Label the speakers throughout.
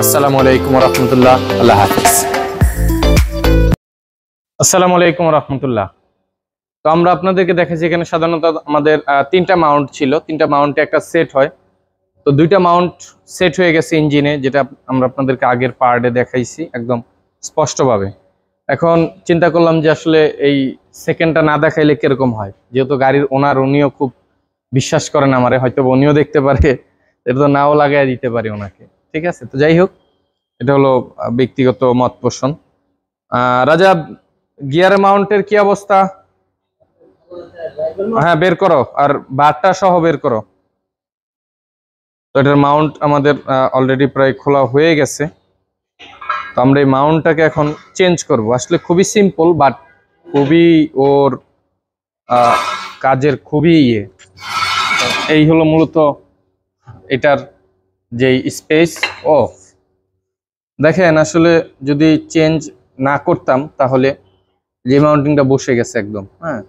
Speaker 1: আসসালামু আলাইকুম রহমতুল্লাহ। আল্লাহ হাফিজ। আসসালামু আলাইকুম রহমতুল্লাহ। তো আমরা আপনাদেরকে দেখাচ্ছি এখানে সাধারণত আমাদের তিনটা মাউন্ট ছিল, তিনটা মাউন্টে একটা সেট হয়। তো দুইটা মাউন্ট সেট হয়ে গেছে ইঞ্জিনে, যেটা আমরা আপনাদেরকে আগের পার্টে দেখাইছি একদম স্পষ্টভাবে। এখন চিন্তা করলাম যে আসলে এই সেকেন্ডটা না দেখাইলে কিরকম হয়, যেহেতু গাড়ির ওনার উনিও খুব বিশ্বাস করেন আমারে, হয়তো উনিও দেখতে পারে, এটা তো নাও লাগাই দিতে পারি ওনাকে। ঠিক আছে, তো যাই হোক, এটা হলো ব্যক্তিগত মত পোষণ। রাজা, গিয়ার মাউন্টের কি অবস্থা? হ্যাঁ, বের করো, আর বারটা সহ বের করো। তো এটার মাউন্ট আমাদের অলরেডি প্রায় খোলা হয়ে গেছে। তো আমরা এই মাউন্টটাকে এখন চেঞ্জ করব। আসলে খুবই সিম্পল, বাট খুবই ওর কাজের খুবই এই হলো মূলত এটার যে স্পেস। ও দেখেন, আসলে যদি চেঞ্জ না করতাম তাহলে যে মাউন্টিংটা বসে গেছে একদম, হ্যাঁ,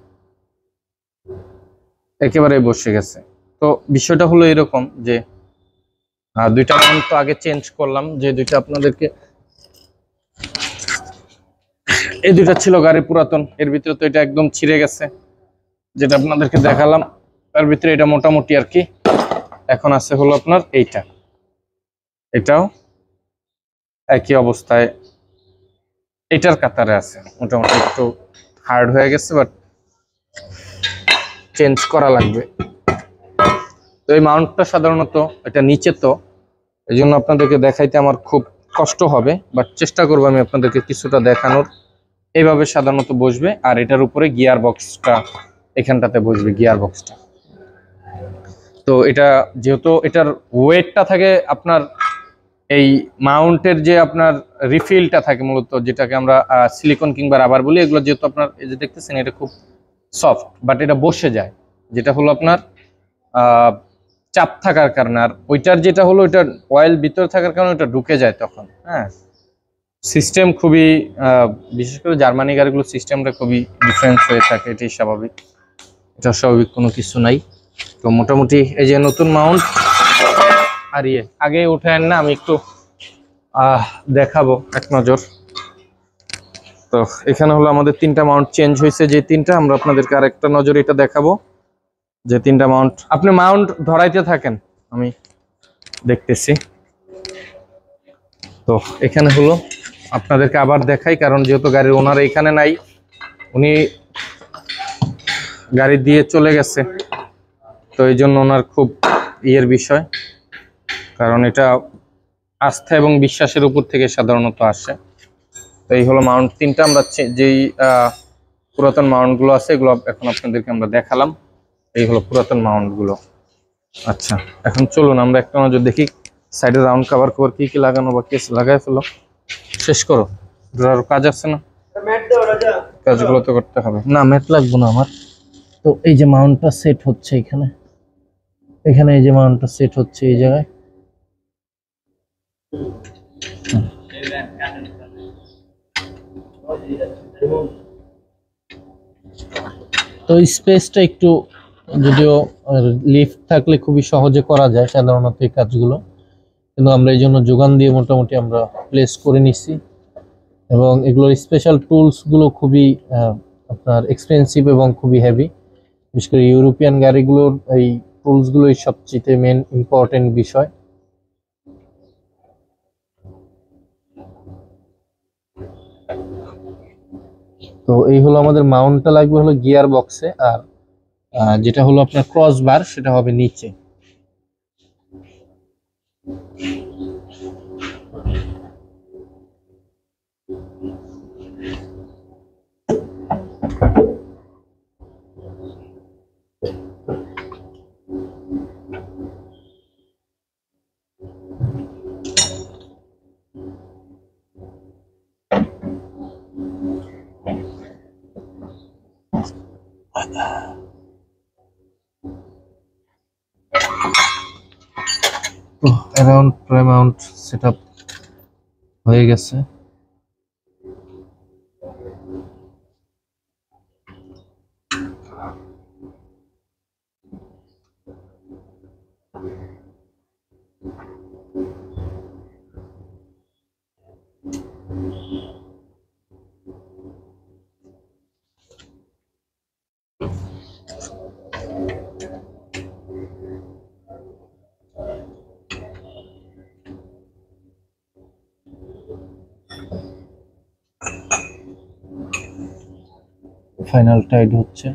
Speaker 1: একেবারে বসে গেছে। তো বিষয়টা হলো এরকম যে দুইটা মাউন্ট তো আগে চেঞ্জ করলাম, যে দুইটা আপনাদেরকে, এই দুইটা ছিল গাড়ির পুরাতন, এর ভিতরে তো এটা একদম ছিঁড়ে গেছে, যেটা আপনাদেরকে দেখালাম। তার ভিতরে এটা মোটামুটি আর কি এখন আছে হলো আপনার এইটা, এটাও একই অবস্থায় এটার কাতারে আছে, মোটামুটি একটু হার্ড হয়ে গেছে, বাট চেঞ্জ করা লাগবে। তো এই মাউন্টটা সাধারণত এটা নিচে, তো এই জন্য আপনাদেরকে দেখাইতে আমার খুব কষ্ট হবে, বাট চেষ্টা করবো আমি আপনাদেরকে কিছুটা দেখানোর। এইভাবে সাধারণত বসবে, আর এটার উপরে গিয়ার বক্সটা এখানটাতে বসবে, গিয়ার বক্সটা। তো এটা যেহেতু এটার ওয়েটটা থাকে আপনার, এই মাউন্টের যে আপনার রিফিলটা থাকে মূলত, যেটাকে আমরা সিলিকন কিংবা রাবার বলি, এগুলো যেহেতু আপনার এই যে দেখতেছেন এটা খুব সফট, বাট এটা বসে যায়, যেটা হলো আপনার চাপ থাকার কারণে। আর ওইটার যেটা হলো ওইটার অয়েল ভিতরে থাকার কারণে ওটা ঢুকে যায় তখন। হ্যাঁ, সিস্টেম খুবই বিশেষ করে জার্মানি গাড়িগুলো সিস্টেমটা খুবই ডিফারেন্স হয়ে থাকে, এটাই স্বাভাবিক, এটা স্বাভাবিক কোনো কিছু নাই। তো মোটামুটি এই যে নতুন মাউন্ট, আর আগে উঠে আন না, আমি একটু দেখাবো এক নজর। তো এখানে হলো আমাদের তিনটা মাউন্ট চেঞ্জ হয়েছে, যে তিনটা আমরা আপনাদেরকে আরেকটা নজর এটা দেখাবো, যে তিনটা মাউন্ট। আপনি মাউন্ট ধরাইতে থাকেন, আমি দেখতেছি। তো এখানে হলো আপনাদেরকে আবার দেখাই, কারণ যেহেতু গাড়ির ওনার এখানে নাই, উনি গাড়ি দিয়ে চলে গেছে, তো এই জন্য ওনার খুব বিষয়, কারণ এটা আস্থা এবং বিশ্বাসের উপর থেকে সাধারণত আসে। তো এই হলো মাউন্ট তিনটা, আমরা যেই পুরাতন মাউন্টগুলো আছে এগুলো এখন আপনাদেরকে আমরা দেখালাম। এই হলো পুরাতন মাউন্টগুলো। আচ্ছা, এখন চলুন আমরা একটা নজর দেখি সাইডে রাউন্ড কভার কি কি লাগানো বা কেস লাগাই ফেলো, শেষ করো। আরো কাজ আছে না, কাজগুলো তো করতে হবে। না, ম্যাট লাগবে না আমার। তো এই যে মাউন্টটা সেট হচ্ছে এখানে, এখানে এই যে মাউন্টটা সেট হচ্ছে এই জায়গায়। তো স্পেসটা একটু, যদিও লিফট থাকলে খুবই সহজে করা যায় সাধারণত এই কাজগুলো, কিন্তু আমরা এই জন্য যোগান দিয়ে মোটামুটি আমরা প্লেস করে নিচ্ছি। এবং এগুলোর স্পেশাল টুলসগুলো খুবই আপনার এক্সপেন্সিভ এবং খুবই হেভি। বিশেষ করে ইউরোপিয়ান গাড়িগুলোর এই টুলসগুলোই সবচেয়ে মেন ইম্পর্টেন্ট বিষয়। তো এই হলো আমাদের মাউন্টটা লাগবে হলো গিয়ার বক্সে, আর যেটা হলো আপনার ক্রস বার সেটা হবে নিচে। অ্যারাউন্ড মাউন্ট সেটআপ হয়ে গেছে। ফাইনাল টাইট হচ্ছে।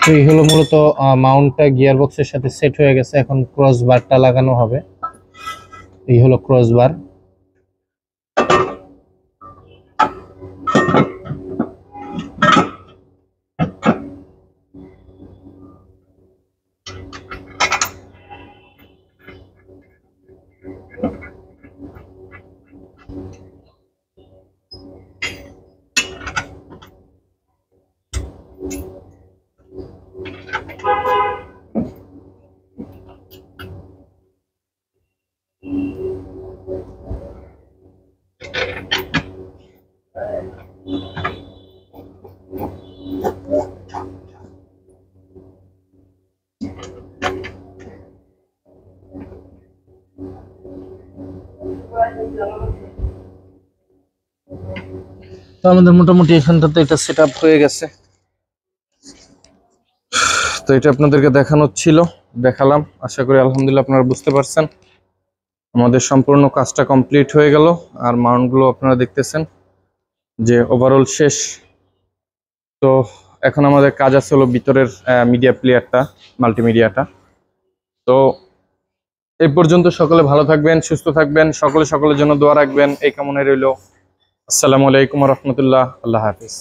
Speaker 1: তো এই হলো মূলত মাউন্টটা গিয়ার বক্সের সাথে সেট হয়ে গেছে। এখন ক্রস বারটা লাগানো হবে। এই হলো ক্রস বার। তো আমাদের মোটামুটি এখানটাতে এটা সেট আপ হয়ে গেছে। তো এটা আপনাদেরকে দেখালাম। আশা করি আলহামদুলিল্লাহ আপনারা বুঝতে পারছেন। আমাদের সম্পূর্ণ কাজটা কমপ্লিট হয়ে গেল। আর মাউন্টগুলো আপনারা দেখতেছেন যে ওভারঅল শেষ। তো এখন আমাদের কাজ আছে হলো ভিতরের মিডিয়া প্লেয়ারটা, মাল্টিমিডিয়াটা। তো এই পর্যন্ত সকলে ভালো থাকবেন, সুস্থ থাকবেন, সকলের জন্য দোয়া রাখবেন, এই কামনায় রইল। আসসালামু আলাইকুম ওয়া রাহমাতুল্লাহ। আল্লাহ হাফেজ।